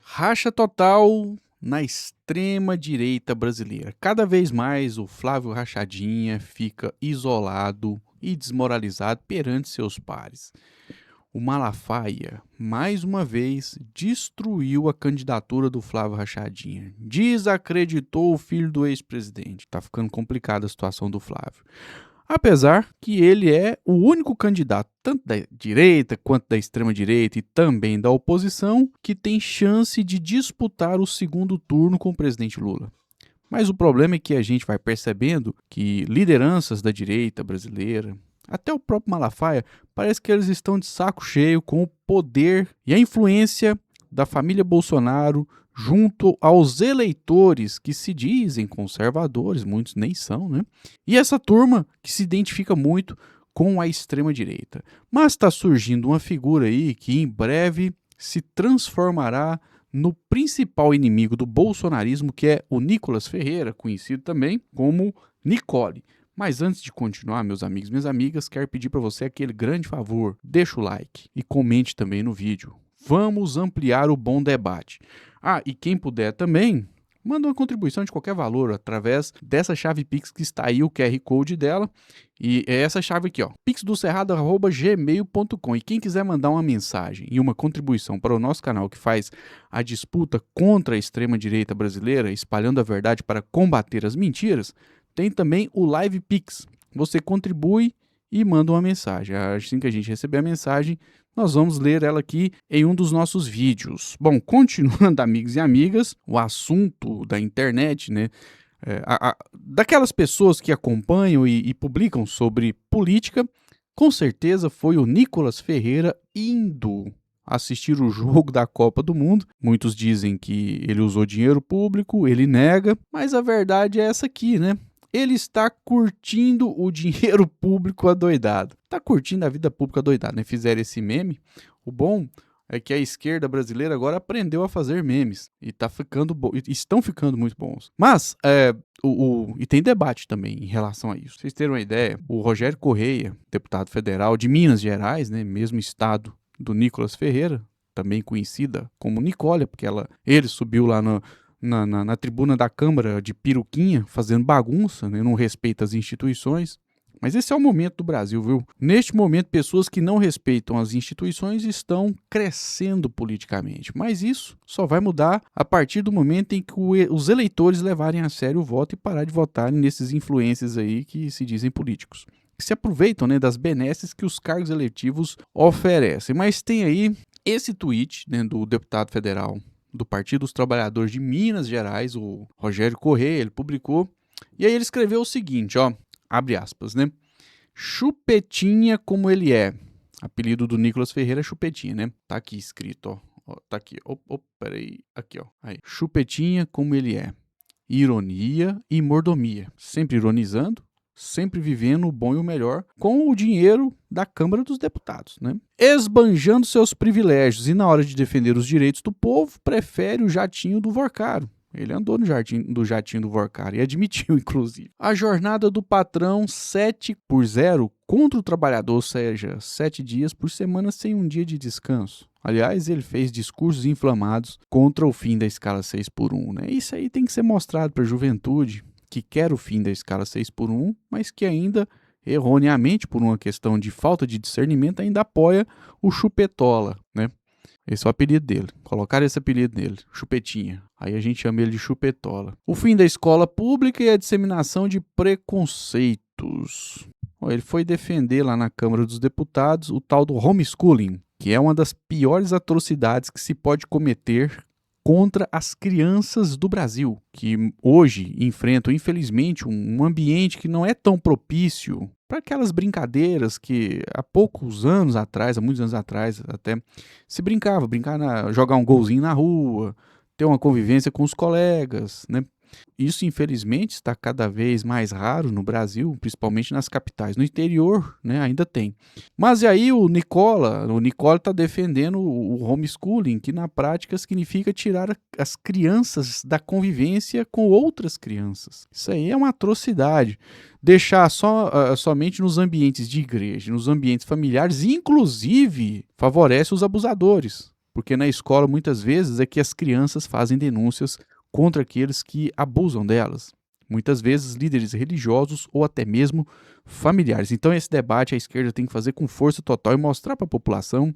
Racha total na extrema-direita brasileira. Cada vez mais o Flávio Rachadinha fica isolado e desmoralizado perante seus pares. O Malafaia, mais uma vez, destruiu a candidatura do Flávio Rachadinha. Desacreditou o filho do ex-presidente. Tá ficando complicada a situação do Flávio. Apesar que ele é o único candidato, tanto da direita quanto da extrema-direita e também da oposição, que tem chance de disputar o segundo turno com o presidente Lula. Mas o problema é que a gente vai percebendo que lideranças da direita brasileira, até o próprio Malafaia, parece que eles estão de saco cheio com o poder e a influência da família Bolsonaro junto aos eleitores que se dizem conservadores, muitos nem são, né? E essa turma que se identifica muito com a extrema-direita. Mas está surgindo uma figura aí que em breve se transformará no principal inimigo do bolsonarismo, que é o Nicolas Ferreira, conhecido também como Nicole. Mas antes de continuar, meus amigos e minhas amigas, quero pedir para você aquele grande favor, deixa o like e comente também no vídeo. Vamos ampliar o bom debate. E quem puder também, manda uma contribuição de qualquer valor através dessa chave Pix que está aí, o QR Code dela. E é essa chave aqui, ó, pixdocerrado@gmail.com. E quem quiser mandar uma mensagem e uma contribuição para o nosso canal que faz a disputa contra a extrema-direita brasileira, espalhando a verdade para combater as mentiras, tem também o Live Pix. Você contribui e manda uma mensagem. Assim que a gente receber a mensagem, nós vamos ler ela aqui em um dos nossos vídeos. Bom, continuando, amigos e amigas, o assunto da internet, né? Daquelas pessoas que acompanham e publicam sobre política, com certeza foi o Nicolas Ferreira indo assistir o jogo da Copa do Mundo. Muitos dizem que ele usou dinheiro público, ele nega, mas a verdade é essa aqui, né? Ele está curtindo o dinheiro público adoidado. Está curtindo a vida pública adoidado, né? Fizeram esse meme. O bom é que a esquerda brasileira agora aprendeu a fazer memes. E estão ficando muito bons. Mas, e tem debate também em relação a isso. Pra vocês terem uma ideia, o Rogério Correia, deputado federal de Minas Gerais, né? Mesmo estado do Nicolas Ferreira, também conhecida como Nicole, porque ele subiu lá na tribuna da Câmara de peruquinha, fazendo bagunça, né? Não respeita as instituições. Mas esse é o momento do Brasil, viu? Neste momento, pessoas que não respeitam as instituições estão crescendo politicamente. Mas isso só vai mudar a partir do momento em que os eleitores levarem a sério o voto e parar de votarem nesses influencers aí que se dizem políticos, que se aproveitam, né, das benesses que os cargos eletivos oferecem. Mas tem aí esse tweet, né, do deputado federal do Partido dos Trabalhadores de Minas Gerais, o Rogério Correia, ele publicou, e aí ele escreveu o seguinte, ó, abre aspas, né? Chupetinha como ele é. Apelido do Nicolas Ferreira é Chupetinha, né? Tá aqui escrito, ó. Tá aqui, peraí, aqui, ó. Aí. Chupetinha como ele é. Ironia e mordomia. Sempre ironizando, sempre vivendo o bom e o melhor com o dinheiro da Câmara dos Deputados, né? Esbanjando seus privilégios e na hora de defender os direitos do povo, prefere o jatinho do Vorcaro. Ele andou no jatinho do Vorcaro e admitiu, inclusive. A jornada do patrão 7x0 contra o trabalhador, ou seja, 7 dias por semana sem um dia de descanso. Aliás, ele fez discursos inflamados contra o fim da escala 6x1, né? Isso aí tem que ser mostrado para a juventude, que quer o fim da escala 6x1, mas que ainda, erroneamente, por uma questão de falta de discernimento, ainda apoia o Chupetola, né? Esse é o apelido dele. Colocaram esse apelido nele, Chupetinha. Aí a gente chama ele de Chupetola. O fim da escola pública e a disseminação de preconceitos. Ele foi defender lá na Câmara dos Deputados o tal do homeschooling, que é uma das piores atrocidades que se pode cometer contra as crianças do Brasil, que hoje enfrentam, infelizmente, um ambiente que não é tão propício para aquelas brincadeiras que há muitos anos atrás até, se brincava, jogar um golzinho na rua, ter uma convivência com os colegas, né? Isso, infelizmente, está cada vez mais raro no Brasil, principalmente nas capitais. No interior, né, ainda tem. Mas e aí o Nicole está defendendo o homeschooling, que na prática significa tirar as crianças da convivência com outras crianças. Isso aí é uma atrocidade. Deixar somente nos ambientes de igreja, nos ambientes familiares, inclusive favorece os abusadores. porque na escola muitas vezes é que as crianças fazem denúncias contra aqueles que abusam delas. Muitas vezes líderes religiosos ou até mesmo familiares. Então esse debate a esquerda tem que fazer com força total e mostrar para a população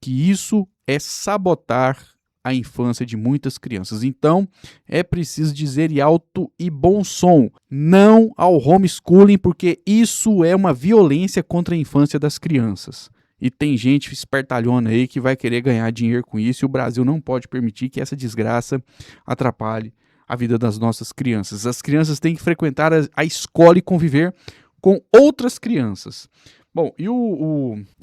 que isso é sabotar a infância de muitas crianças. Então, é preciso dizer em alto e bom som, não ao homeschooling, porque isso é uma violência contra a infância das crianças. E tem gente espertalhona aí que vai querer ganhar dinheiro com isso, e o Brasil não pode permitir que essa desgraça atrapalhe a vida das nossas crianças. As crianças têm que frequentar a escola e conviver com outras crianças. Bom, e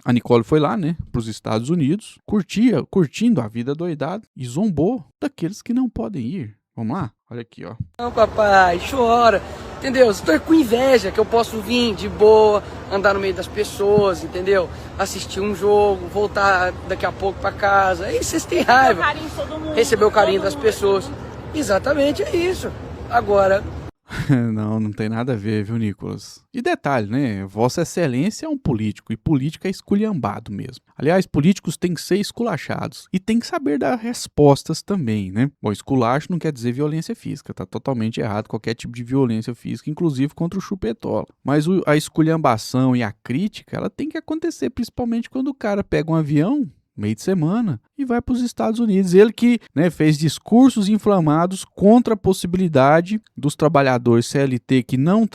a Nicole foi lá, né, para os Estados Unidos, curtindo a vida doidada e zombou daqueles que não podem ir. Vamos lá? Olha aqui, ó. Não, papai, chora, entendeu? Estou com inveja que eu posso vir de boa, andar no meio das pessoas, entendeu? Assistir um jogo, voltar daqui a pouco para casa. Aí vocês têm raiva. Receber o carinho das pessoas. Exatamente, é isso. Agora... Não tem nada a ver, viu, Nicolas? E detalhe, né? Vossa Excelência é um político, e política é esculhambado mesmo. Aliás, políticos têm que ser esculachados e tem que saber dar respostas também, né? Bom, esculacho não quer dizer violência física, tá totalmente errado qualquer tipo de violência física, inclusive contra o chupetola. Mas a esculhambação e a crítica, ela tem que acontecer, principalmente quando o cara pega um avião meio de semana, e vai para os Estados Unidos. Ele que, né, fez discursos inflamados contra a possibilidade dos trabalhadores CLT que não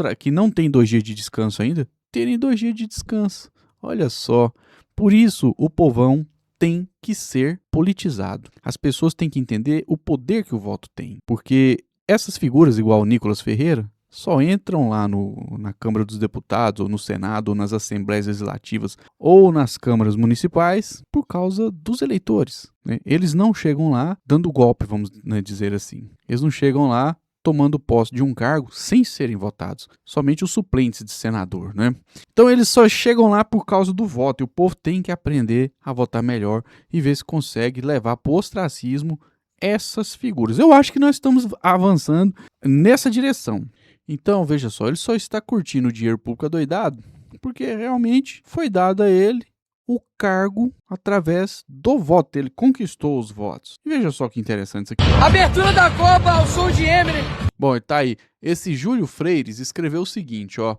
têm 2 dias de descanso ainda, terem 2 dias de descanso. Olha só, por isso o povão tem que ser politizado. As pessoas têm que entender o poder que o voto tem, porque essas figuras, igual o Nicolas Ferreira, só entram lá na Câmara dos Deputados, ou no Senado, ou nas Assembleias Legislativas, ou nas câmaras municipais, por causa dos eleitores, né? Eles não chegam lá dando golpe, vamos, né, dizer assim. Eles não chegam lá tomando posse de um cargo sem serem votados. Somente os suplentes de senador, né? Então eles só chegam lá por causa do voto, e o povo tem que aprender a votar melhor e ver se consegue levar para o ostracismo essas figuras. Eu acho que nós estamos avançando nessa direção. Então, veja só, ele só está curtindo o dinheiro público adoidado porque realmente foi dado a ele o cargo através do voto. Ele conquistou os votos. E veja só que interessante isso aqui. Abertura da Copa ao som de Eminem. Bom, e tá aí. Esse Júlio Freires escreveu o seguinte, ó.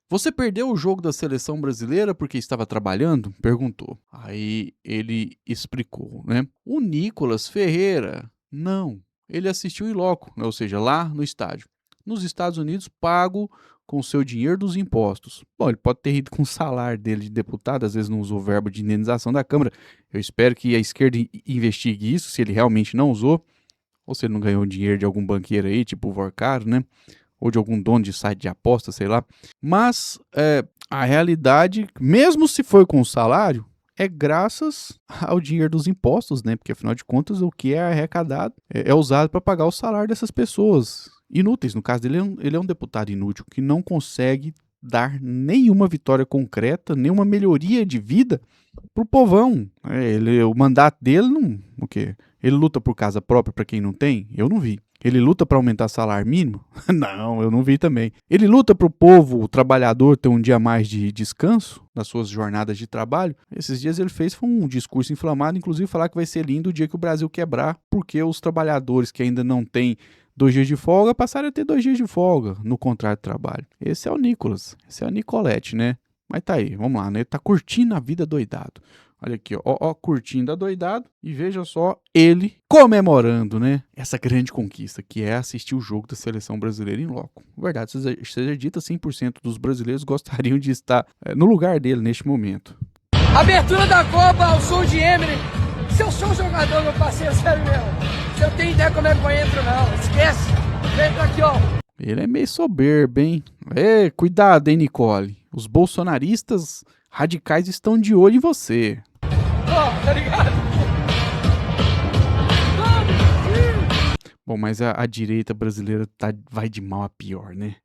Você perdeu o jogo da seleção brasileira porque estava trabalhando? Perguntou. Aí ele explicou, né? O Nicolas Ferreira, não. Ele assistiu em loco, né? Ou seja, lá no estádio. Nos Estados Unidos, pago com o seu dinheiro dos impostos. Bom, ele pode ter ido com o salário dele de deputado, às vezes não usou o verbo de indenização da Câmara. Eu espero que a esquerda investigue isso, se ele realmente não usou, ou se ele não ganhou dinheiro de algum banqueiro aí, tipo o Vorcaro, né? Ou de algum dono de site de aposta, sei lá. Mas a realidade, mesmo se foi com o salário, é graças ao dinheiro dos impostos, né? Porque afinal de contas, o que é arrecadado é usado para pagar o salário dessas pessoas inúteis. No caso dele, ele é um deputado inútil que não consegue dar nenhuma vitória concreta, nenhuma melhoria de vida pro povão. O mandato dele não, o quê? Ele luta por casa própria para quem não tem? Eu não vi. Ele luta para aumentar o salário mínimo? Não, eu não vi também. Ele luta para o povo, o trabalhador, ter um dia a mais de descanso nas suas jornadas de trabalho? Esses dias ele fez um discurso inflamado, inclusive falar que vai ser lindo o dia que o Brasil quebrar, porque os trabalhadores que ainda não têm 2 dias de folga passaram a ter 2 dias de folga no contrato de trabalho. Esse é o Nicolas, esse é a Nicolette, né? Mas tá aí, vamos lá, né? Ele tá curtindo a vida doidado. Olha aqui, ó, curtindo a doidado, e veja só ele comemorando, né, essa grande conquista, que é assistir o jogo da seleção brasileira em loco. Verdade seja dita, 100% dos brasileiros gostariam de estar no lugar dele neste momento. Abertura da Copa ao som de Eminem. Se eu sou um jogador, meu parceiro, sério mesmo. Você não tem ideia como é que eu entro, não. Esquece. Vem pra aqui, ó. Ele é meio soberbo, hein? Cuidado, hein, Nicole. Os bolsonaristas radicais estão de olho em você. Tá ligado? Bom, mas a direita brasileira vai de mal a pior, né?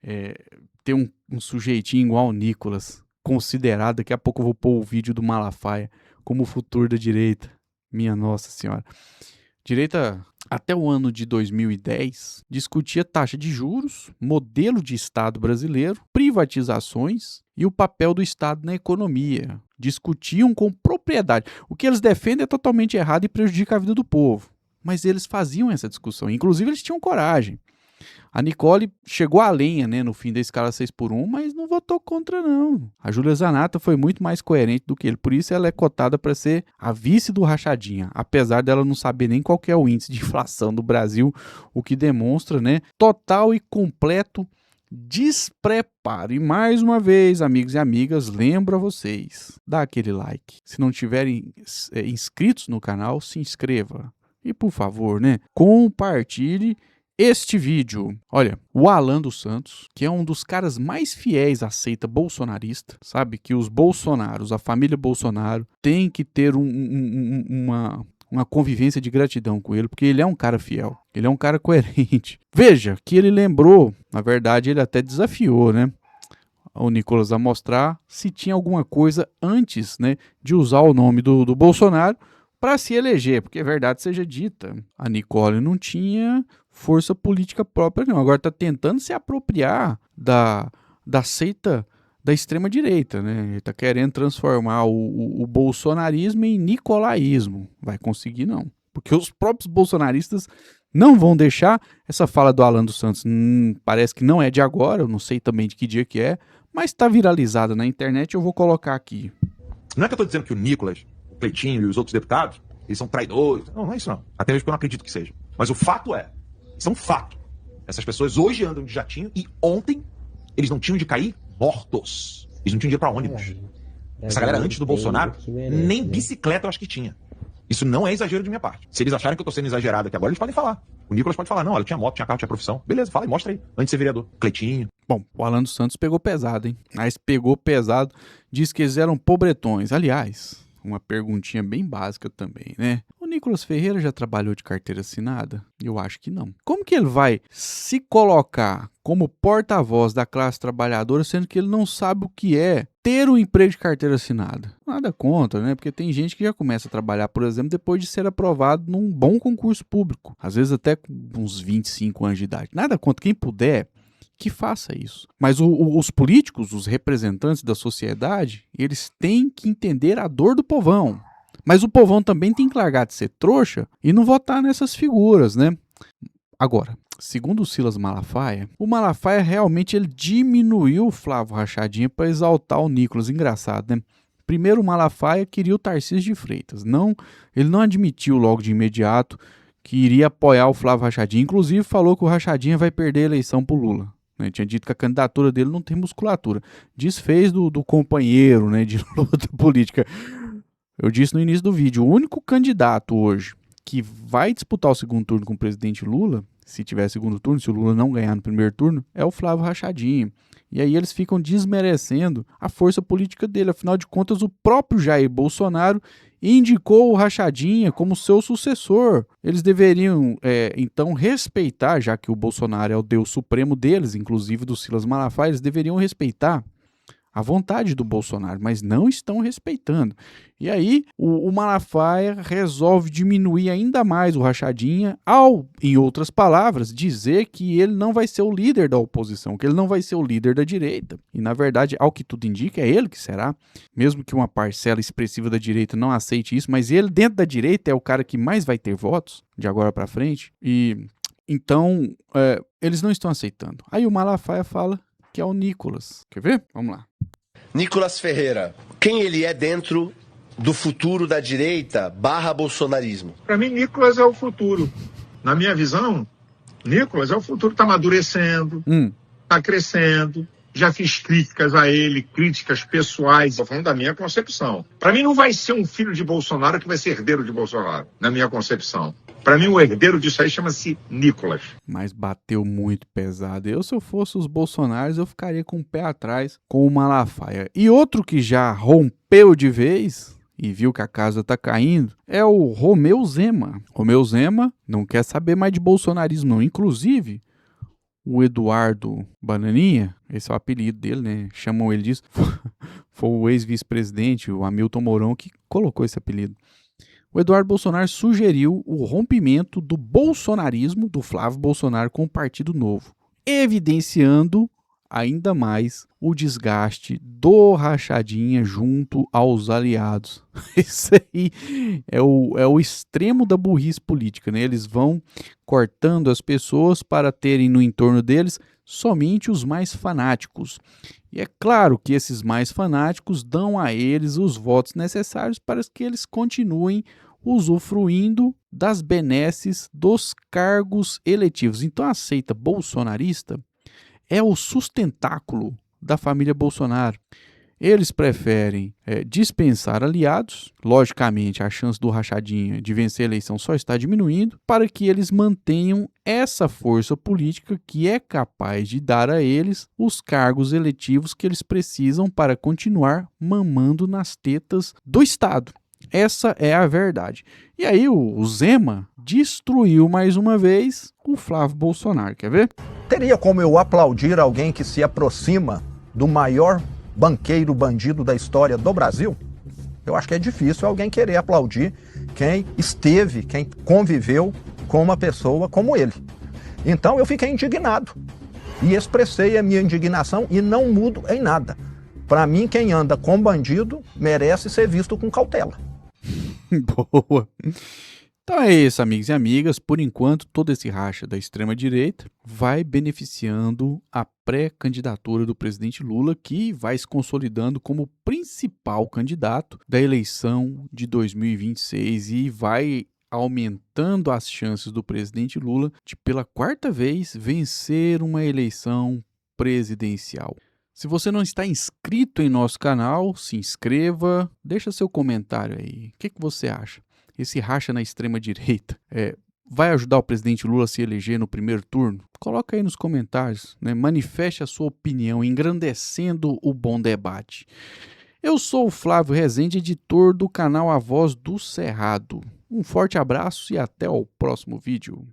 Tem um sujeitinho igual o Nicolas, considerado, daqui a pouco eu vou pôr o vídeo do Malafaia, como o futuro da direita. Minha Nossa Senhora. Direita, até o ano de 2010, discutia taxa de juros, modelo de Estado brasileiro, privatizações e o papel do Estado na economia. Discutiam com propriedade. O que eles defendem é totalmente errado e prejudica a vida do povo. Mas eles faziam essa discussão. Inclusive, eles tinham coragem. A Nicole chegou a lenha, né, no fim da escala 6x1, mas não votou contra, não. A Júlia Zanatta foi muito mais coerente do que ele. Por isso ela é cotada para ser a vice do Rachadinha, apesar dela não saber nem qual que é o índice de inflação do Brasil, o que demonstra, né, total e completo despreparo. E mais uma vez, amigos e amigas, lembro a vocês, dá aquele like. Se não tiverem inscritos no canal, se inscreva. E por favor, né, compartilhe este vídeo. Olha, o Alan dos Santos, que é um dos caras mais fiéis à seita bolsonarista, sabe que os Bolsonaros, a família Bolsonaro, tem que ter uma convivência de gratidão com ele, porque ele é um cara fiel, ele é um cara coerente. Veja que ele lembrou, na verdade ele até desafiou, né, o Nicolas a mostrar se tinha alguma coisa antes, né, de usar o nome do Bolsonaro para se eleger, porque a verdade seja dita, a Nicole não tinha força política própria, não. Agora está tentando se apropriar da seita da extrema-direita, né? Ele está querendo transformar o bolsonarismo em nicolaísmo. Vai conseguir, não. Porque os próprios bolsonaristas não vão deixar. Essa fala do Alan dos Santos parece que não é de agora, eu não sei também de que dia que é, mas está viralizada na internet, eu vou colocar aqui. Não é que eu estou dizendo que o Nicolas, o Cleitinho e os outros deputados, eles são traidores. Não, não é isso não. Até mesmo porque eu não acredito que seja. Mas o fato é, isso é um fato. Essas pessoas hoje andam de jatinho e ontem eles não tinham de cair mortos. Eles não tinham de ir para ônibus. Essa galera antes do Bolsonaro, nem bicicleta eu acho que tinha. Isso não é exagero de minha parte. Se eles acharem que eu tô sendo exagerado aqui agora, eles podem falar. O Nicolas pode falar, não, olha, eu tinha moto, tinha carro, tinha profissão. Beleza, fala aí, mostra aí, antes de ser vereador. Cleitinho. Bom, o Alan dos Santos pegou pesado, hein? Mas pegou pesado, diz que eles eram pobretões. Aliás, uma perguntinha bem básica também, né? O Nicolas Ferreira já trabalhou de carteira assinada? Eu acho que não. Como que ele vai se colocar como porta-voz da classe trabalhadora, sendo que ele não sabe o que é ter um emprego de carteira assinada? Nada contra, né? Porque tem gente que já começa a trabalhar, por exemplo, depois de ser aprovado num bom concurso público. Às vezes até com uns 25 anos de idade. Nada contra. Quem puder, que faça isso. Mas os políticos, os representantes da sociedade, eles têm que entender a dor do povão. Mas o povão também tem que largar de ser trouxa e não votar nessas figuras, né? Agora, segundo o Silas Malafaia, o Malafaia realmente ele diminuiu o Flávio Rachadinha para exaltar o Nicolas. Engraçado, né? Primeiro o Malafaia queria o Tarcísio de Freitas. Ele não admitiu logo de imediato que iria apoiar o Flávio Rachadinha. Inclusive falou que o Rachadinha vai perder a eleição para o Lula. Tinha dito que a candidatura dele não tem musculatura. Desfez do companheiro, né, de luta política. Eu disse no início do vídeo, o único candidato hoje que vai disputar o segundo turno com o presidente Lula, se tiver segundo turno, se o Lula não ganhar no primeiro turno, é o Flávio Rachadinha. E aí eles ficam desmerecendo a força política dele. Afinal de contas, o próprio Jair Bolsonaro indicou o Rachadinha como seu sucessor. Eles deveriam, então, respeitar, já que o Bolsonaro é o Deus supremo deles, inclusive do Silas Malafaia, eles deveriam respeitar a vontade do Bolsonaro, mas não estão respeitando. E aí, o Malafaia resolve diminuir ainda mais o Rachadinha ao, em outras palavras, dizer que ele não vai ser o líder da oposição, que ele não vai ser o líder da direita. E, na verdade, ao que tudo indica, é ele que será, mesmo que uma parcela expressiva da direita não aceite isso, mas ele, dentro da direita, é o cara que mais vai ter votos, de agora para frente. E, então, eles não estão aceitando. Aí o Malafaia fala que é o Nicolas. Quer ver? Vamos lá. Nicolas Ferreira, quem ele é dentro do futuro da direita / bolsonarismo? Para mim, Nicolas é o futuro. Na minha visão, Nicolas é o futuro. Está amadurecendo, está crescendo. Já fiz críticas a ele, críticas pessoais. Estou falando da minha concepção. Para mim, não vai ser um filho de Bolsonaro que vai ser herdeiro de Bolsonaro, na minha concepção. Para mim, o herdeiro disso aí chama-se Nicolas. Mas bateu muito pesado. Se eu fosse os bolsonaros, eu ficaria com o pé atrás com o Malafaia. E outro que já rompeu de vez e viu que a casa tá caindo é o Romeu Zema. Romeu Zema não quer saber mais de bolsonarismo, não. Inclusive, o Eduardo Bananinha, esse é o apelido dele, né? Chamam ele disso. Foi o ex-vice-presidente, o Hamilton Mourão, que colocou esse apelido. O Eduardo Bolsonaro sugeriu o rompimento do bolsonarismo do Flávio Bolsonaro com o Partido Novo, evidenciando ainda mais o desgaste do Rachadinha junto aos aliados. Isso aí é o extremo da burrice política, né? Eles vão cortando as pessoas para terem no entorno deles somente os mais fanáticos. E é claro que esses mais fanáticos dão a eles os votos necessários para que eles continuem usufruindo das benesses dos cargos eletivos. Então a seita bolsonarista é o sustentáculo da família Bolsonaro. Eles preferem dispensar aliados, logicamente a chance do Rachadinha de vencer a eleição só está diminuindo, para que eles mantenham essa força política que é capaz de dar a eles os cargos eletivos que eles precisam para continuar mamando nas tetas do Estado. Essa é a verdade. E aí o Zema destruiu mais uma vez o Flávio Bolsonaro, quer ver? Teria como eu aplaudir alguém que se aproxima do maior banqueiro bandido da história do Brasil? Eu acho que é difícil alguém querer aplaudir quem esteve, quem conviveu com uma pessoa como ele. Então eu fiquei indignado e expressei a minha indignação e não mudo em nada. Para mim, quem anda com bandido merece ser visto com cautela. Boa. Então é isso, amigos e amigas. Por enquanto, todo esse racha da extrema-direita vai beneficiando a pré-candidatura do presidente Lula, que vai se consolidando como principal candidato da eleição de 2026 e vai aumentando as chances do presidente Lula de, pela quarta vez, vencer uma eleição presidencial. Se você não está inscrito em nosso canal, se inscreva, deixa seu comentário aí. O que você acha? Esse racha na extrema-direita vai ajudar o presidente Lula a se eleger no primeiro turno? Coloca aí nos comentários, né? Manifeste a sua opinião, engrandecendo o bom debate. Eu sou o Flávio Rezende, editor do canal A Voz do Cerrado. Um forte abraço e até o próximo vídeo.